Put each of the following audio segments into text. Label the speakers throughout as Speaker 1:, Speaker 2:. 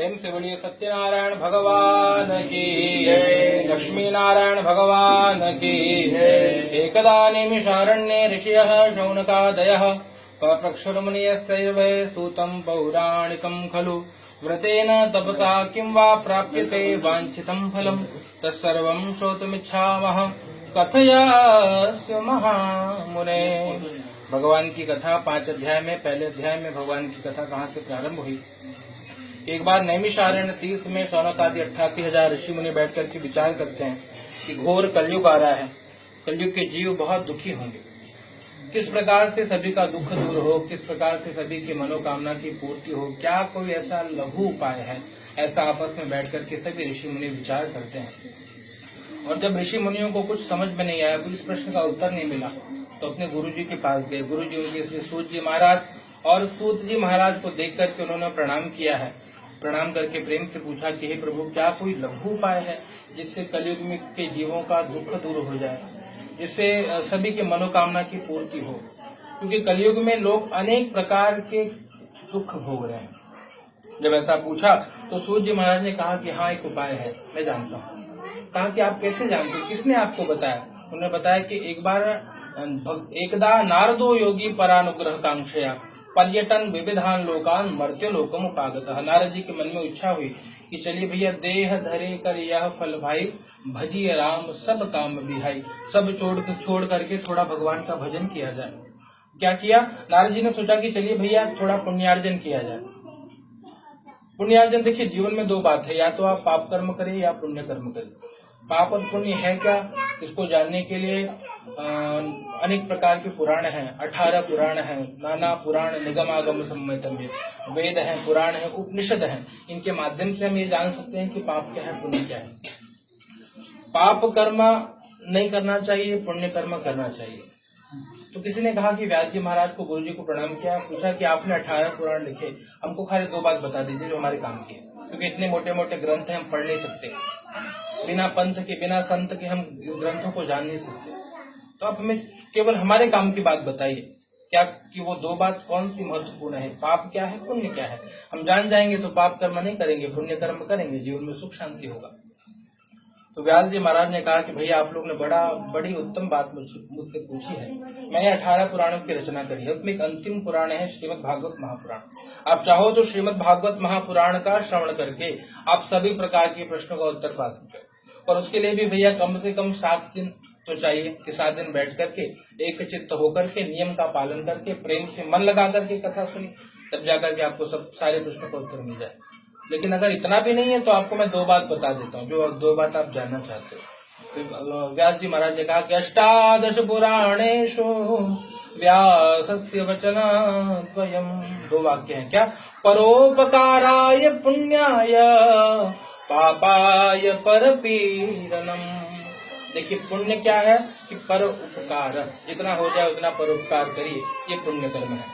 Speaker 1: प्रेम से बोलिए सत्यनारायण भगवान की जय, लक्ष्मी नारायण भगवान की जय। एकदा निमिषारण्ये ऋषयः शौनकादयः पप्रक्षुर्मुनियस्सैर्वै सूतं पौराणिकं खलु व्रतेन तपसा किं वा प्राप्यते वाञ्छितं फलम् तत्सर्वं श्रोतुमिच्छामः कथयास्य महामुने। भगवान की कथा 5 अध्याय में, पहले अध्याय में भगवान की कथा कहाँ से प्रारंभ हुई। एक बार नैमिषारण्य तीर्थ में शौनक आदि 88,000 ऋषि मुनि बैठ करके विचार करते हैं कि घोर कलयुग आ रहा है, कलयुग के जीव बहुत दुखी होंगे, किस प्रकार से सभी का दुख दूर हो, किस प्रकार से सभी की मनोकामना की पूर्ति हो, क्या कोई ऐसा लघु उपाय है। ऐसा आपस में बैठ करके सभी ऋषि मुनि विचार करते हैं। और जब ऋषि मुनियों को कुछ समझ में नहीं आया, कोई इस प्रश्न का उत्तर नहीं मिला, तो अपने गुरु जी के पास गए। गुरु जी उनके श्री सूत जी महाराज, और सूत जी महाराज को देख करके उन्होंने प्रणाम किया है। प्रणाम करके प्रेम से पूछा कि हे प्रभु, क्या कोई लघु उपाय है जिससे कलयुग में के जीवों का दुख दूर हो जाए, जिससे सभी के मनोकामना की पूर्ति हो। क्योंकि कलयुग में लोग अनेक प्रकार के दुख भोग रहे हैं। जब ऐसा पूछा तो सूत जी महाराज ने कहा कि हाँ, एक उपाय है, मैं जानता हूँ। कहा कि आप कैसे जानते हो, किसने आपको बताया। उन्होंने बताया कि एकदा नारदो योगी परानुग्रह कांक्षया पर्यटन विविधान लोकान मर्त्य लोकम उपागतः। नारद जी के मन में इच्छा हुई कि चलिए भैया, देह धरे कर यह फल भाई, भजिए राम सब काम बिहाई। सब छोड़ करके थोड़ा भगवान का भजन किया जाए। क्या किया, नारद जी ने सोचा कि चलिए भैया, थोड़ा पुण्यार्जन किया जाए। पुण्यार्जन, देखिए जीवन में 2 बात है, या तो आप पाप कर्म करें या पुण्य कर्म करें। पाप और पुण्य है क्या, इसको जानने के लिए अनेक प्रकार के पुराण हैं। 18 पुराण हैं, नाना पुराण निगमागम सम्मितम, वेद हैं, पुराण है, उपनिषद हैं। इनके माध्यम से हम ये जान सकते हैं कि पाप क्या है, पुण्य क्या है। पाप कर्म नहीं करना चाहिए, पुण्य कर्म करना चाहिए। तो किसी ने कहा कि व्यास जी महाराज को, गुरु जी को प्रणाम किया, पूछा कि आपने 18 पुराण लिखे, हमको खाली 2 बात बता दीजिए जो हमारे काम की है, क्योंकि इतने मोटे मोटे ग्रंथ हैं, हम पढ़ नहीं सकते। बिना पंथ के, बिना संत के हम ग्रंथों को जान नहीं सकते। तो आप हमें केवल हमारे काम की बात बताइए, क्या कि वो 2 बात कौन सी महत्वपूर्ण है, पाप क्या है, पुण्य क्या है। हम जान जाएंगे तो पाप कर्म नहीं करेंगे, पुण्य कर्म करेंगे, जीवन में सुख शांति होगा। तो व्यास जी महाराज ने कहा कि भैया, आप लोग ने बड़ी उत्तम बात मुझसे पूछी है। मैंने 18 पुराणों की रचना करी है, उसमें एक अंतिम पुराण है श्रीमद् भागवत महापुराण। आप चाहो तो श्रीमद् भागवत महापुराण का श्रवण करके आप सभी प्रकार के प्रश्नों का उत्तर पा सकते हो। और उसके लिए भी भैया कम से कम 7 दिन तो चाहिए कि 7 दिन बैठ करके एक चित्त होकर के, नियम का पालन करके, प्रेम से मन लगा करके कथा सुनी, तब जाकर के आपको सब सारे प्रश्नों का उत्तर मिल जाए। लेकिन अगर इतना भी नहीं है तो आपको मैं 2 बात बता देता हूँ, जो 2 बात आप जानना चाहते हो। व्यास जी महाराज ने कहा कि 18 पुराणेषु व्यासस्य वचनद्वयम्। 2 वाक्य हैं, क्या, परोपकाराय पुण्याय पापाय परपीडनम। देखिए, पुण्य क्या है कि पर उपकार, जितना हो जाए उतना परोपकार करिए, ये पुण्य कर्म है।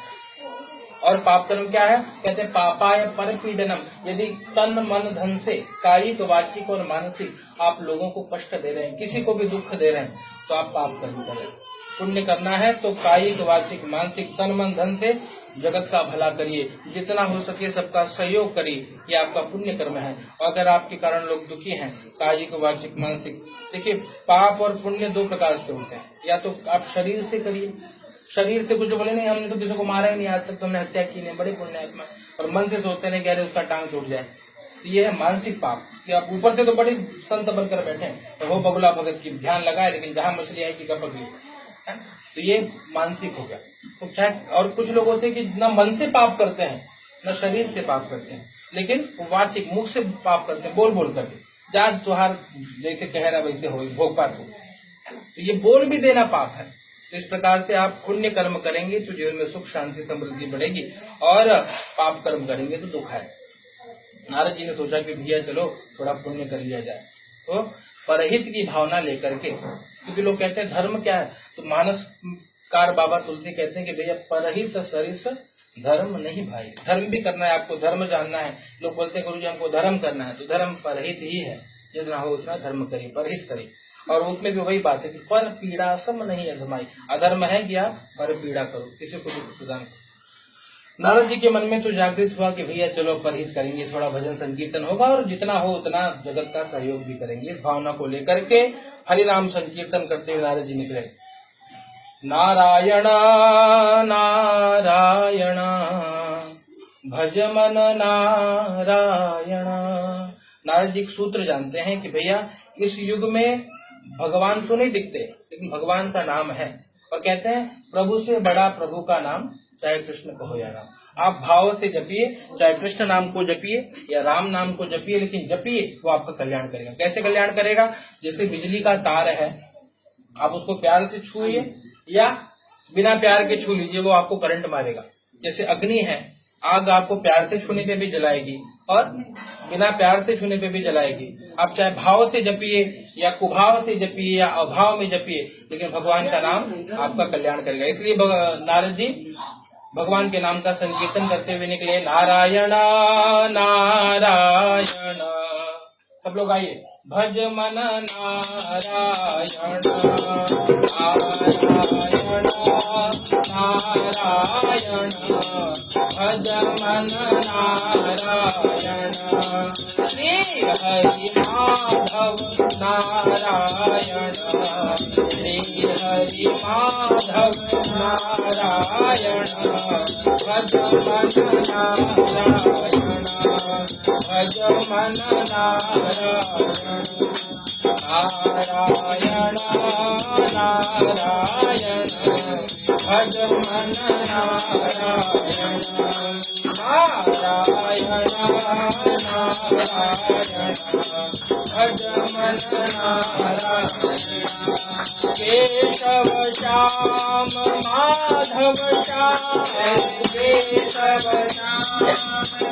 Speaker 1: और पाप कर्म क्या है, कहते हैं पापाय परपीडनम। यदि तन मन धन से, कायिक वाचिक और मानसिक आप लोगों को कष्ट दे रहे हैं, किसी को भी दुख दे रहे हैं, तो आप पाप कर्म कर रहे हैं। पुण्य करना है तो कायिक वाचिक मानसिक तन मन धन से जगत का भला करिए, जितना हो सके सबका सहयोग करिए, ये आपका पुण्य कर्म है। और अगर आपके कारण लोग दुखी हैं, कायिक वाचिक मानसिक, देखिए पाप और पुण्य 2 प्रकार से होते हैं। या तो आप शरीर से करिए, शरीर से कुछ बोले नहीं, हमने तो किसी को मारा ही नहीं आज तक, तो हमने हत्या की नहीं, बड़े पुण्य आत्मा। और मन से सोचते नहीं, कह रहे उसका टांग टूट जाए, तो ये है मानसिक पाप। कि आप ऊपर से तो बड़े संत बनकर बैठे हैं, तो हो बगुला भगत की ध्यान लगाए, लेकिन जहां मछली आएगी कब पकड़ी, तो ये मानसिक हो गया। तो क्या, और कुछ लोग होते हैं कि न मन से पाप करते हैं, न शरीर से पाप करते हैं, लेकिन वाचिक मुख से पाप करते हैं, बोल बोल करके, जान तुहार जैसे कह रहा वैसे हो, भोग पाप हो, तो ये बोल भी देना पाप है। तो इस प्रकार से आप पुण्य कर्म करेंगे तो जीवन में सुख शांति समृद्धि बढ़ेगी, और पाप कर्म करेंगे तो दुख है। नारद जी ने सोचा कि भैया चलो थोड़ा पुण्य कर लिया जाए, तो परहित की भावना लेकर के, क्योंकि लोग कहते हैं धर्म क्या है, तो मानसकार बाबा तुलसी कहते हैं कि भैया परहित सरिस धर्म नहीं भाई। धर्म भी करना है आपको, धर्म जानना है। लोग बोलते हैं गुरु जी हमको धर्म करना है, तो धर्म परहित ही है, जितना हो उतना धर्म करिए, परहित करिए। और उसमें भी वही बात है कि पर पीड़ा सम नहीं अधमाई। अधर्म है कि आप पर पीड़ा करो, किसी को दुख प्रदान करो। नारद जी के मन में तो जागृत हुआ कि भैया चलो परहित करेंगे, थोड़ा भजन संकीर्तन होगा और जितना हो उतना जगत का सहयोग भी करेंगे। इस भावना को लेकर के हरि नाम संकीर्तन करते हुए नारद जी निकले। नारायण नारायण भज मन नारायण। नारद जी सूत्र जानते हैं कि भैया इस युग में भगवान तो नहीं दिखते, लेकिन भगवान का नाम है, और कहते हैं प्रभु से बड़ा प्रभु का नाम, चाहे कृष्ण कहो या राम। आप भाव से जपिए, चाहे कृष्ण नाम को जपिए या राम नाम को जपिए, लेकिन जपिए, वो आपका कल्याण करेगा। कैसे कल्याण करेगा? जैसे बिजली का तार है, आप उसको प्यार से छूइए या बिना प्यार के छू लीजिए, वो आपको करंट मारेगा। जैसे अग्नि है, आग आपको प्यार से छूने पे भी जलाएगी और बिना प्यार से छूने पे भी जलाएगी। आप चाहे भाव से जपिए या कुभाव से जपिए या अभाव में जपिए, लेकिन भगवान का नाम आपका कल्याण करेगा। इसलिए नारद जी भगवान के नाम का संकीर्तन करते हुए निकले। नारायण नारायण, सब लोग आइए। भज मन नारायण नारायण नारायण, भज मन नारायण। श्री हरि माधव नारायण, श्री हरि माधव नारायण, भज मन नारायण, भज मन नारायण। नारायण नारायण भज मन नारायण, नारायण नारायण भज मन नारायण। केशव श्याम माधव श्याम, केशव श्याम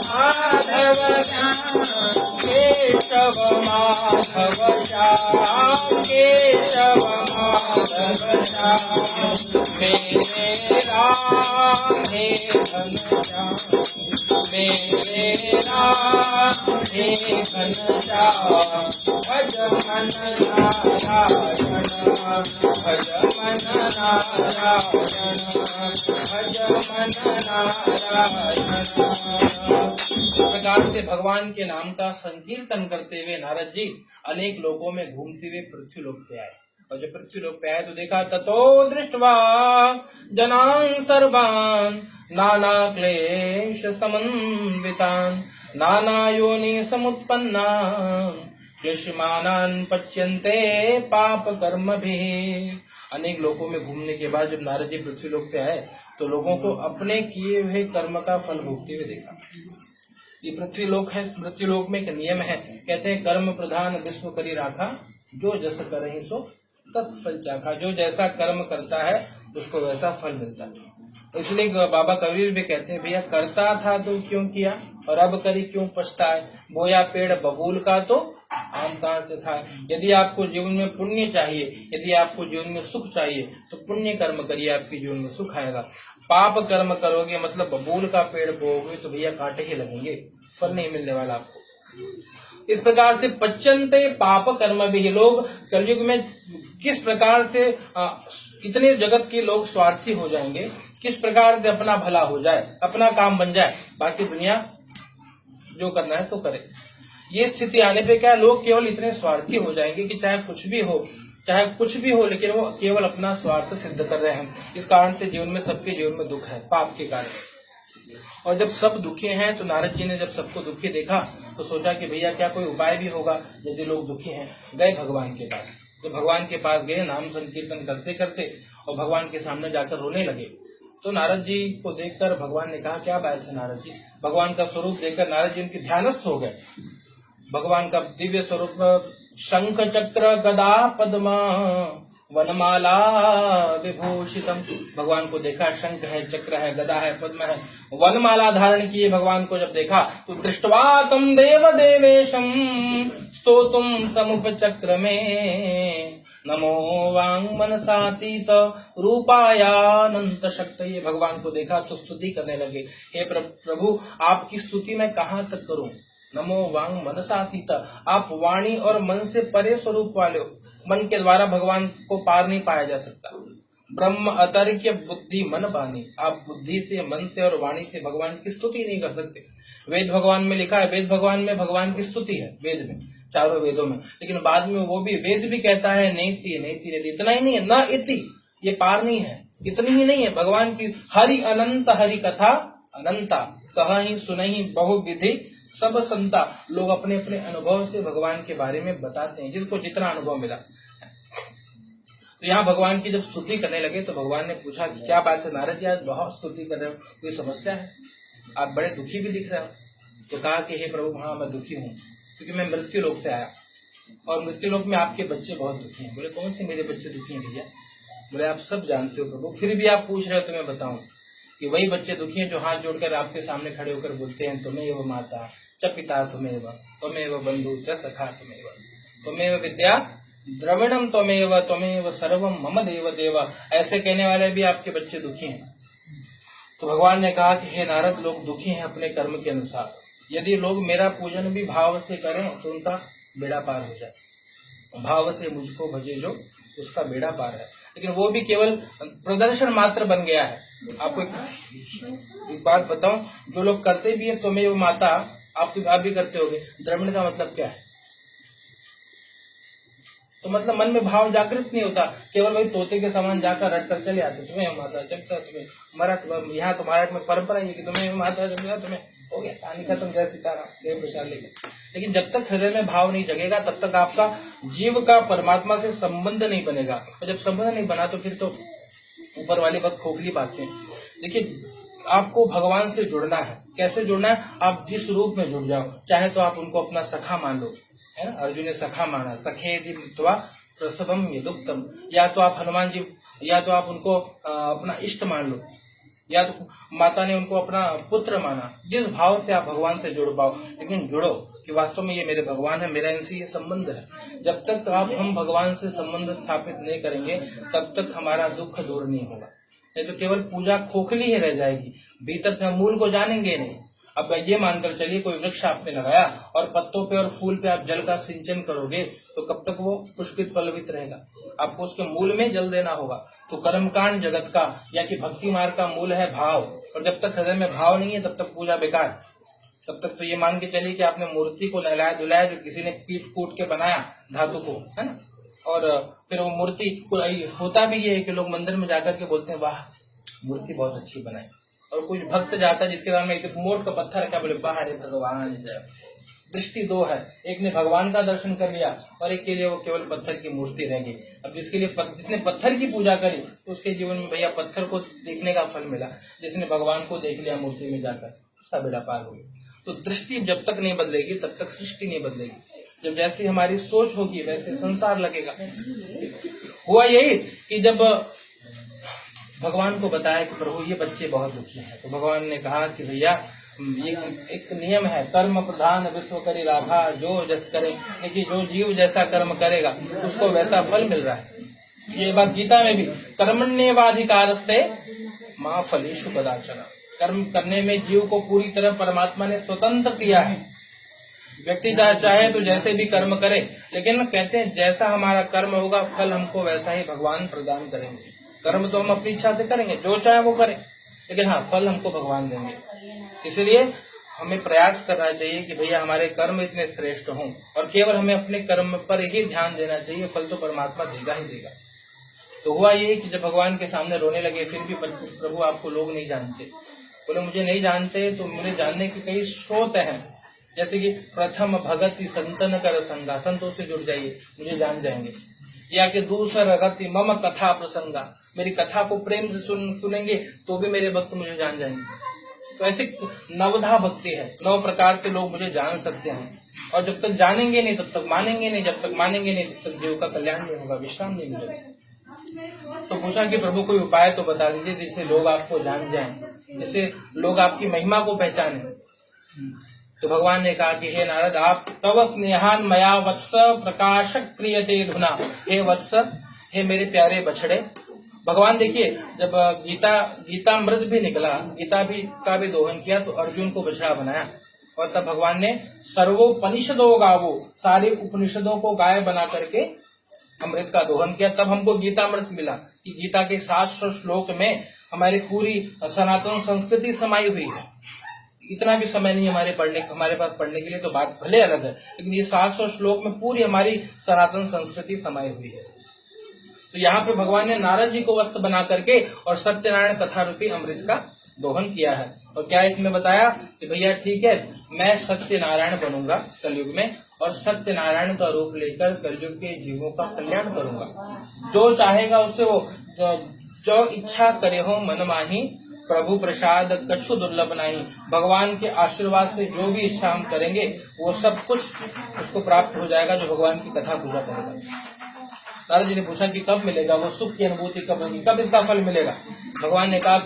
Speaker 1: माधव श्याम, केशव माधव श्याम, केशव माधव श्याम। मेरे राम हे घनश्याम, मेरे राम हे घनश्याम। भज मन नारायण, भज मन नारायण, भज मन नारायण। प्रकार से भगवान के नाम का संकीर्तन करते हुए नारद जी अनेक लोकों में घूमते हुए पृथ्वी लोक पे आए। और जब पृथ्वी लोक पे आए तो देखा, ततो दृष्ट्वा जनान् सर्वान् नाना क्लेश समन्वितान्, नाना योनि समुत्पन्नान्, क्लेशमानान् पच्यन्ते पाप कर्म भी। अनेक लोकों में घूमने के बाद जब नारद जी पृथ्वी लोक पे आए तो लोगों को अपने किए हुए कर्म का फल भोगते हुए देखा। ये पृथ्वी लोक है, पृथ्वी लोक में एक नियम है, कहते हैं कर्म प्रधान विश्व करी राखा, जो जैसा करे सो तत्फल चाखा। जो जैसा कर्म करता है उसको वैसा फल मिलता है। इसलिए बाबा कबीर भी कहते हैं, भैया करता था तो क्यों किया और अब करी क्यों पछताए, बोया पेड़ बबूल का तो आम कहाँ से खाए। यदि आपको जीवन में पुण्य चाहिए, यदि आपको जीवन में सुख चाहिए तो पुण्य कर्म करिए, आपके जीवन में सुख आएगा। पाप कर्म करोगे मतलब बबूल का पेड़ बोओगे तो भैया कांटे ही लगेंगे, फल नहीं मिलने वाला आपको। इस प्रकार से पच्यन्ते पाप कर्म भी। लोग कलयुग में किस प्रकार से इतने जगत के लोग स्वार्थी हो जाएंगे, किस प्रकार से अपना भला हो जाए, अपना काम बन जाए, बाकी दुनिया जो करना है तो करे। ये स्थिति आने पे क्या, लोग केवल इतने स्वार्थी हो जाएंगे कि चाहे कुछ भी हो, चाहे कुछ भी हो, लेकिन वो केवल अपना स्वार्थ सिद्ध कर रहे हैं। इस कारण से जीवन में, सबके जीवन में दुख है पाप के कारण। और जब सब दुखी हैं तो नारद जी ने जब सबको दुखी देखा तो सोचा कि भैया क्या कोई उपाय भी होगा यदि लोग दुखी हैं। गए भगवान के पास। तो भगवान के पास गए, नाम संकीर्तन करते करते, और भगवान के सामने जाकर रोने लगे। तो नारद जी को देखकर भगवान ने कहा, क्या बात है नारद जी। भगवान का स्वरूप देखकर नारद जी उनके ध्यानस्थ हो गए। भगवान का दिव्य स्वरूप शंख चक्र गदा पद्म वनमाला विभूषितम। भगवान को देखा, शंख है, चक्र है, गदा है, पद्म है, वनमाला धारण किए भगवान को जब देखा तो दृष्ट्वा तम देव देवेशम स्तोतुम समुपचक्र में नमो वांग मनसातीत रूपायानंत शक्ति। भगवान को देखा तो स्तुति करने लगे, हे प्रभु आपकी स्तुति मैं कहाँ तक करूं। नमो वांग मनसातीत, आप वाणी और मन से परे स्वरूप वाले हो। मन के द्वारा भगवान को पार नहीं पाया जा सकता। ब्रह्म अतर्क्य बुद्धि मन बानी। आप बुद्धि से, मन से और वाणी से भगवान की स्तुति नहीं कर सकते। वेद भगवान में लिखा है, वेद भगवान में भगवान की स्तुति है, वेद में, चारों वेदों में। लेकिन बाद में वो भी वेद भी कहता है नेति नेति नेति। इतना ही नहीं है, न इति, ये पार नहीं है, इतनी ही नहीं है। भगवान की हरि अनंत हरि कथा अनंता, कहीं सुनहि बहु विधि सब संता। लोग अपने अपने अनुभव से भगवान के बारे में बताते हैं, जिसको जितना अनुभव मिला। तो यहाँ भगवान की जब स्तुति करने लगे तो भगवान ने पूछा कि क्या बात है नारद जी, आज बहुत स्तुति कर रहे हो, कोई समस्या है? आप बड़े दुखी भी दिख रहे हो। तो कहा कि हे प्रभु, हाँ मैं दुखी हूँ, क्योंकि मैं मृत्यु लोक से आया और मृत्यु लोक में आपके बच्चे बहुत दुखी हैं। बोले कौन से मेरे बच्चे दुखी हैं भैया? बोले आप सब जानते हो प्रभु, फिर भी आप पूछ रहे हो तो मैं बताऊं कि वही बच्चे दुखी हैं जो हाथ जोड़कर आपके सामने खड़े होकर बोलते हैं तुम्हें वो माता च पिता तुम्हें बंधु च सखा तुम्हें विद्या द्रविणम तुम्हें सर्वम मम देव देव। ऐसे कहने वाले भी आपके बच्चे दुखी हैं। तो भगवान ने कहा कि हे नारद, लोग दुखी हैं अपने कर्म के अनुसार। यदि लोग मेरा पूजन भी भाव से करें तो उनका बेड़ा पार हो जाए। भाव से मुझको भजे जो, उसका बेड़ा पार है। लेकिन वो भी केवल प्रदर्शन मात्र बन गया है। आपको एक बात बताऊं, जो लोग करते भी है तुम्हें वो माता, आप भी करते होगे। द्रविण का मतलब क्या है? तो मतलब मन में भाव जागृत नहीं होता, केवल वही तोते के समान जाकर रट कर चले आते, तुम्हें माता जपता, तुम्हें मराठ, यहाँ तुम्हारा में परंपरा है कि तुम्हें माता जपता, तुम्हें हो गया, कहानी खत्म, जय सीताराम, जय प्रसाद लेकर। लेकिन जब तक हृदय में भाव नहीं जगेगा तब तक आपका जीव का परमात्मा से संबंध नहीं बनेगा। और जब संबंध नहीं बना तो फिर तो ऊपर वाली बात खोखली बातें। देखिए, आपको भगवान से जुड़ना है। कैसे जुड़ना है? आप जिस रूप में जुड़ जाओ, चाहे तो आप उनको अपना सखा मान लो, है ना, अर्जुन ने सखा माना, सखे प्रसवम यदुक्तम। या तो आप हनुमान जी, या तो आप उनको अपना इष्ट मान लो, या तो माता ने उनको अपना पुत्र माना। जिस भाव से आप भगवान से जुड़ पाओ, लेकिन जुड़ो कि वास्तव में ये मेरे भगवान है, मेरा इनसे ये संबंध है। जब तक हम भगवान से संबंध स्थापित नहीं करेंगे तब तक हमारा दुख दूर नहीं होगा। नहीं तो केवल पूजा खोखली ही रह जाएगी, भीतर के मूल को जानेंगे नहीं। अब ये मानकर चलिए, कोई वृक्ष आपने लगाया और पत्तों पे और फूल पे आप जल का सिंचन करोगे तो कब तक वो पुष्पित पल्लवित रहेगा? आपको उसके मूल में जल देना होगा। तो कर्मकांड जगत का या कि भक्ति मार्ग का मूल है भाव, और जब तक हृदय में भाव नहीं है तब तक पूजा बेकार। तब तक तो ये मान के चलिए कि आपने मूर्ति को नहलाया धुलाया, जो किसी ने पीट कूट के बनाया धातु को, है ना, और फिर वो मूर्ति होता भी ये है कि लोग मंदिर में जाकर के बोलते हैं वाह मूर्ति बहुत अच्छी बनाई, और कुछ भक्त जाता है जिसके नाम में एक मोट का पत्थर रखा, बोले बाहर भगवान जय। दृष्टि दो है, एक ने भगवान का दर्शन कर लिया और एक के लिए वो केवल पत्थर की मूर्ति रह गई। अब जिसने पत्थर की पूजा करी तो उसके जीवन में भैया पत्थर को देखने का फल मिला, जिसने भगवान को देख लिया मूर्ति में जाकर उसका बेड़ा पार हो गया। तो दृष्टि जब तक नहीं बदलेगी तब तक सृष्टि नहीं बदलेगी। जब जैसी हमारी सोच होगी वैसे संसार लगेगा। हुआ यही कि जब भगवान को बताया कि प्रभु ये बच्चे बहुत दुखी हैं, तो भगवान ने कहा कि भैया एक नियम है, कर्म प्रधान विश्व करी राधा, जो जस करे, देखिए जो जीव जैसा कर्म करेगा उसको वैसा फल मिल रहा है। ये बात गीता में भी, कर्मण्येवाधिकारस्ते मां फलेषु कदाचन। कर्म करने में जीव को पूरी तरह परमात्मा ने स्वतंत्र किया है। व्यक्ति चाहे तो जैसे भी कर्म करे, लेकिन कहते हैं जैसा हमारा कर्म होगा फल हमको वैसा ही भगवान प्रदान करेंगे। कर्म तो हम अपनी इच्छा से करेंगे, जो चाहे वो करें, लेकिन हाँ फल हमको भगवान देंगे। इसलिए हमें प्रयास करना चाहिए कि भैया हमारे कर्म इतने श्रेष्ठ हों, और केवल हमें अपने कर्म पर ही ध्यान देना चाहिए, फल तो परमात्मा देगा ही देगा। तो हुआ ये कि जब भगवान के सामने रोने लगे, फिर भी प्रभु आपको लोग नहीं जानते। बोले मुझे नहीं जानते तो मुझे जानने के कई स्रोत हैं, जैसे कि प्रथम भगति संतन कर संगा, संतों से जुड़ जाइए मुझे जान जाएंगे। या कि दूसरा रति मम कथा प्रसंगा, मेरी कथा को प्रेम से सुनेंगे तो भी मेरे भक्त मुझे जान जाएंगे। तो ऐसे नवधा भक्ति है, 9 प्रकार से लोग मुझे जान सकते हैं। और जब तक जानेंगे नहीं तब तक मानेंगे नहीं, जब तक मानेंगे नहीं तब तक जीव का कल्याण नहीं होगा, विश्राम नहीं मिलेगा। तो पूछा कि प्रभु कोई उपाय तो बता दीजिए जिससे लोग आपको जान जाएं, जिससे लोग आपकी महिमा को पहचाने। तो भगवान ने कहा कि हे नारद, आप तव स्नेहान मया वत्स प्रकाशक क्रियते धुना। हे वत्स, हे मेरे प्यारे बछड़े। भगवान देखिए, जब गीतामृत भी निकला, गीता भी का भी दोहन किया तो अर्जुन को बछड़ा बनाया, और तब भगवान ने सर्वोपनिषदों गावो, सारे उपनिषदों को गाय बना करके अमृत का दोहन किया, तब हमको गीता अमृत मिला कि गीता के 700 श्लोक में हमारी पूरी सनातन संस्कृति समाई हुई है। इतना भी समय नहीं हमारे पास पढ़ने के लिए, तो बात भले अलग है, लेकिन ये 700 श्लोक में पूरी हमारी सनातन संस्कृति समाई हुई है। तो यहाँ पे भगवान ने नारद जी को वस्त्र बना करके और सत्यनारायण कथा रूपी अमृत का दोहन किया है। और क्या इसमें बताया कि भैया ठीक है, मैं सत्यनारायण बनूंगा कलयुग में, और सत्यनारायण का रूप लेकर कलयुग के जीवों का कल्याण करूंगा। जो चाहेगा उससे वो जो इच्छा करे हो मन माही, प्रभु प्रसाद कछु दुर्लभ नहीं। भगवान के आशीर्वाद से जो भी इच्छा हम करेंगे वो सब कुछ उसको प्राप्त हो जाएगा, जो भगवान की कथा पूजा करेगा। नारद जी ने पूछा कि कब मिलेगा वो सुख की अनुभूति, कब होगी, कब इसका फल मिलेगा। भगवान ने कहा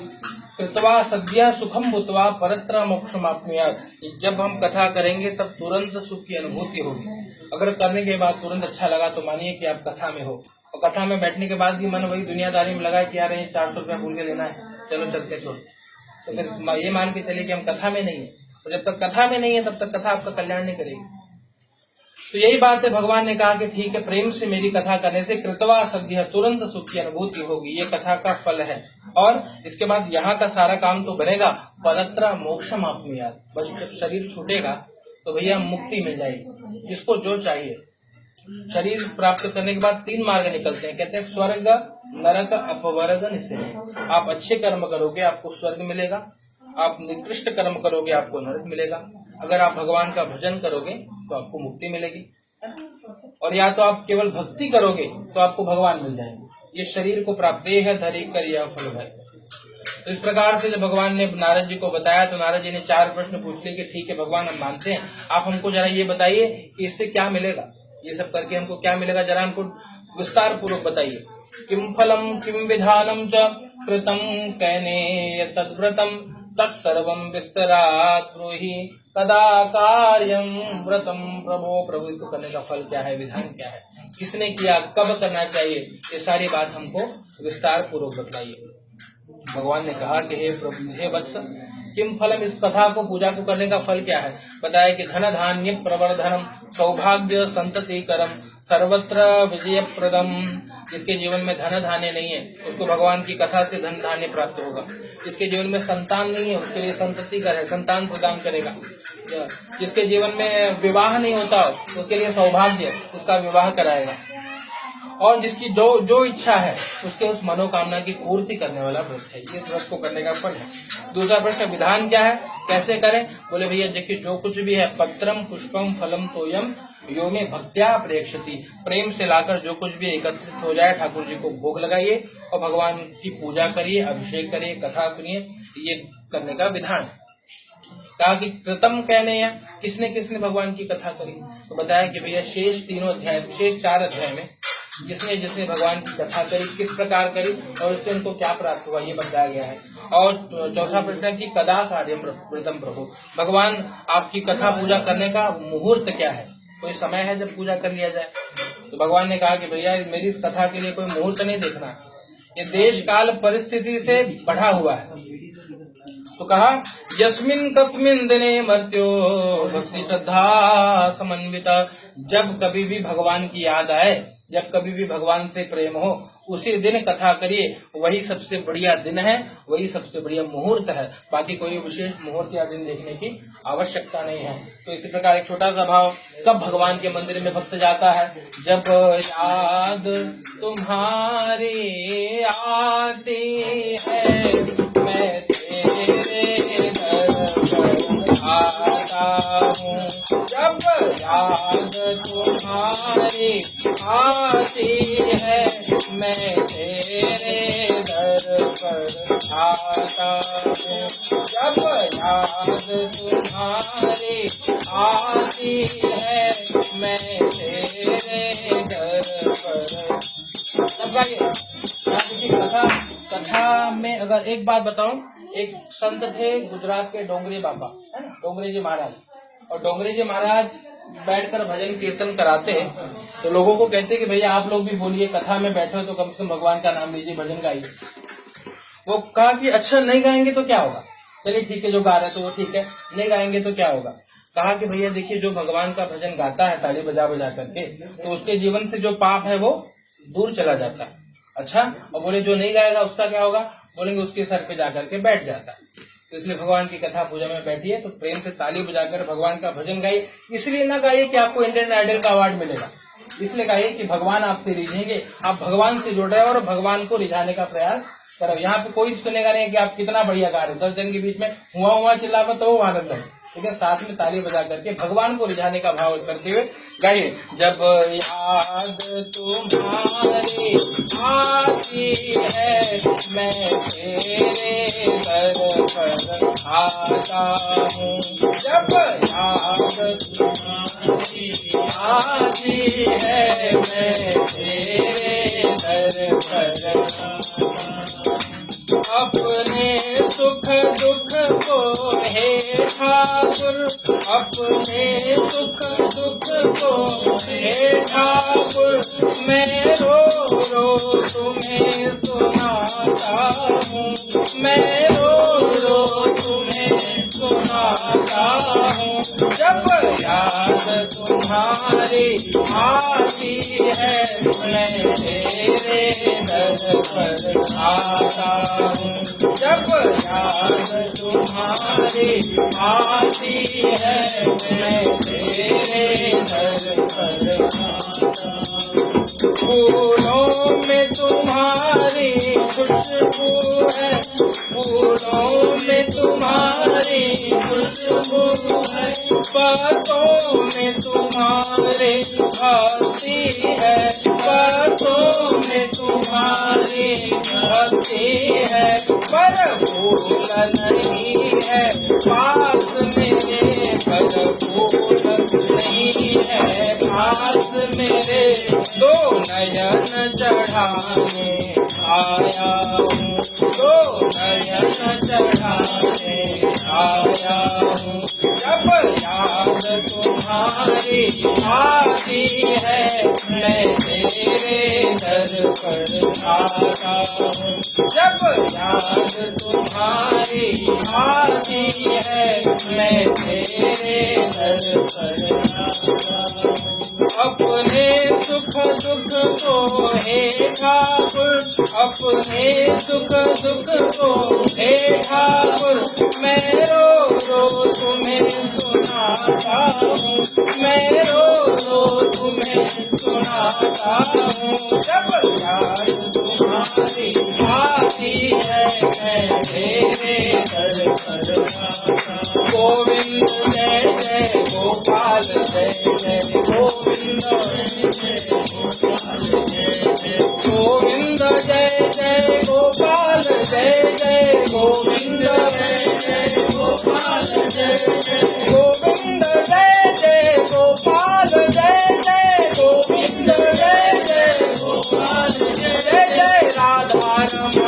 Speaker 1: कृत्वा सद्य सुखम भूत्वा परत्र मोक्षमाप्नुयात्। जब हम कथा करेंगे तब तुरंत सुख की अनुभूति होगी। अगर करने के बाद तुरंत अच्छा लगा तो मानिए कि आप कथा में हो, और कथा में बैठने के बाद भी मन वही दुनियादारी में लगा कि यार 400 रुपया भूल के लेना है, चलो चलते छोड़, तो फिर ये मान के चलिए कि हम कथा में नहीं है। तो जब तक कथा में नहीं है तब तक कथा आपका कल्याण नहीं करेगी। तो यही बात है, भगवान ने कहा कि ठीक है, प्रेम से मेरी कथा करने से कृतवा सद्य तुरंत सुख की अनुभूति होगी, ये कथा का फल है। और इसके बाद यहाँ का सारा काम तो बनेगा, परत्र मोक्षम आप्नुयात्। बस जब शरीर छूटेगा तो भैया मुक्ति मिल जाएगी, जिसको जो चाहिए। शरीर प्राप्त करने के बाद 3 मार्ग निकलते हैं, कहते हैं स्वर्ग नरक अपवर्ग निषेध। आप अच्छे कर्म करोगे आपको स्वर्ग मिलेगा, आप निकृष्ट कर्म करोगे आपको नरक मिलेगा, अगर आप भगवान का भजन करोगे तो आपको मुक्ति मिलेगी, और या तो आप केवल भक्ति करोगे तो आपको भगवान मिल जाएंगे। ये शरीर को प्राप्त है धरी कर यह फल है। तो इस प्रकार से जब भगवान ने नारद जी को बताया तो नारद जी ने 4 प्रश्न पूछ लिए कि ठीक है भगवान, हम मानते हैं, आप हमको जरा ये बताइए कि इससे क्या मिलेगा, ये सब करके हमको क्या मिलेगा, जरा हमको विस्तार पूर्वक बताइए। किम फलम किम विधानम च कृतम कैने तद्व्रतम तत्सर्वं विस्तरात् ब्रूहि कदा कार्यम व्रतम प्रभो। प्रभु इसको करने का फल क्या है, विधान क्या है, किसने किया, कब करना चाहिए, ये सारी बात हमको विस्तार पूर्वक बताइए। भगवान ने कहा कि हे प्रभु, हे वत्स, किम फलम, इस कथा को पूजा को करने का फल क्या है। बताया कि धन धान्य प्रवर्धनम सौभाग्य संतति करम सर्वत्र विजय प्रदम। जिसके जीवन में धन धान्य नहीं है उसको भगवान की कथा से धन धान्य प्राप्त होगा। जिसके जीवन में संतान नहीं है उसके लिए संतति कर है, संतान प्रदान करेगा। जिसके जीवन में विवाह नहीं होता उसके लिए सौभाग्य, उसका विवाह कराएगा। और जिसकी जो इच्छा है उसके उस मनोकामना की पूर्ति करने वाला व्रत है। ये व्रत को करने का फल है। दूसरा प्रश्न, विधान क्या है, कैसे करें। बोले भैया देखिए, जो कुछ भी है, पत्रम पुष्पम फलम तोयम यो में भक्त्या प्रेक्षति। प्रेम से लाकर जो कुछ भी एकत्रित हो जाए ठाकुर जी को भोग लगाइए और भगवान की पूजा करिए, अभिषेक करिए, कथा सुनिए, ये करने का विधान है। कहा कि कृतम कहने या किसने किसने भगवान की कथा करी, तो बताया कि भैया शेष 4 अध्याय में जिसने भगवान की कथा करी, किस प्रकार करी और उससे उनको क्या प्राप्त हुआ, ये बताया गया है। और चौथा प्रश्न है कि कदा कार्यम व्रतम प्रभु, भगवान आपकी कथा पूजा करने का मुहूर्त क्या है, कोई समय है जब पूजा कर लिया जाए। तो भगवान ने कहा कि भैया मेरी इस कथा के लिए कोई मुहूर्त नहीं देखना, ये देश काल परिस्थिति से बढ़ा हुआ है। तो कहा यस्मिन कस्मिन दिने मर्त्यो भक्ति श्रद्धा समन्विता। जब कभी भी भगवान की याद आए, जब कभी भी भगवान से प्रेम हो, उसी दिन कथा करिए, वही सबसे बढ़िया दिन है, वही सबसे बढ़िया मुहूर्त है। बाकी कोई विशेष मुहूर्त या दिन देखने की आवश्यकता नहीं है। तो इसी प्रकार एक छोटा सा भाव, कब भगवान के मंदिर में भक्त जाता है, जब याद तुम्हारी आती है, मैं तेरे दर पर आता हूँ। जब याद तुम्हारी आती है, मैं तेरे दर पर आता हूँ। जब याद तुम्हारी आती है, मैं तेरे दर पर। कथा में अगर एक बात बताऊं, एक संत थे गुजरात के डोंगरी बाबा, है ना, डोंगरी जी महाराज। और डोंगरी जी महाराज बैठकर भजन कीर्तन कराते हैं, तो लोगों को कहते कि भैया आप लोग भी बोलिए, कथा में बैठे हो तो कम से कम भगवान का नाम लीजिए, भजन गाइए। वो कहा कि अच्छा नहीं गाएंगे तो क्या होगा, चलिए ठीक है, जो गा रहे तो वो ठीक है, नहीं गाएंगे तो क्या होगा। कहा कि भैया देखिए, जो भगवान का भजन गाता है ताली बजा बजा करके, तो उसके जीवन से जो पाप है वो दूर चला जाता है। अच्छा, और बोले जो नहीं गाएगा उसका क्या होगा? बोलेंगे उसके सर पे जाकर के बैठ जाता है। तो इसलिए भगवान की कथा पूजा में बैठिए तो प्रेम से ताली बजाकर भगवान का भजन गाइए। इसलिए ना गाइए कि आपको इंडियन आइडल का अवार्ड मिलेगा, इसलिए गाइए कि भगवान आपसे रिझेंगे, आप भगवान से जुड़ रहे हो और भगवान को रिझाने का प्रयास करो। यहाँ पे कोई सुनेगा नहीं कि आप कितना बढ़िया गा रहे हो, 10 जन के बीच में हुआ चिल्लावा तो वो आनंद है, लेकिन साथ में ताली बजा करके भगवान को रिझाने का भाव करते हुए गाइए। जब याद तुम्हारी आती है मैं तेरे दर पर आता हूँ, जब याद तुम्हारी आती है मैं तेरे दर पर आता हूँ। अपने सुख दुख को हे ठाकुर, अपने सुख दुख को हे ठाकुर, मैं रो रो तुम्हें सुनाता हूँ, मैं रो रो तुम्हें सुनाता हूँ। जब याद तुम्हारी आती है मैं तेरे दर पर आता हूँ, जब याद तुम्हारी आती है मैं तेरे दर पर आता हूँ। फूलों में तुम्हारी खुशबू है, फूलों में तुम्हारी खुशबू है, बातों में तुम्हारे भक्ति है, बातों में तुम्हारी भक्ति है, पर फूल नहीं है पास मेरे, पर फूल नहीं है पास मेरे, दो नयन चढ़ाने आया हूँ, दो नयन चढ़ाने आया हूँ। जब याद तुम्हारी आती है मैं तेरे दर पर आता हूँ, जब याद तुम्हारी आती है मैं तेरे दर पर आता हूँ। अपने सुख दुख को हे ठाकुर, अपने सुख दुख को हे ठाकुर, मैं रो रो तुम्हें सुनाता हूँ, मैं रो रो तुम्हें सुनाता हूँ। जब याद तुम्हारी आती है मैं तेरे दर पर आता हूँ। गोविंद जय जय गोपाल जय जय गोविंद, गोविंद जय जय गोपाल जय जय गोविंद, जय जय गोपाल जय जय गोविंद, जय जय गोपाल जय जय गोविंद, जय जय गोपाल जय जय राधा रमण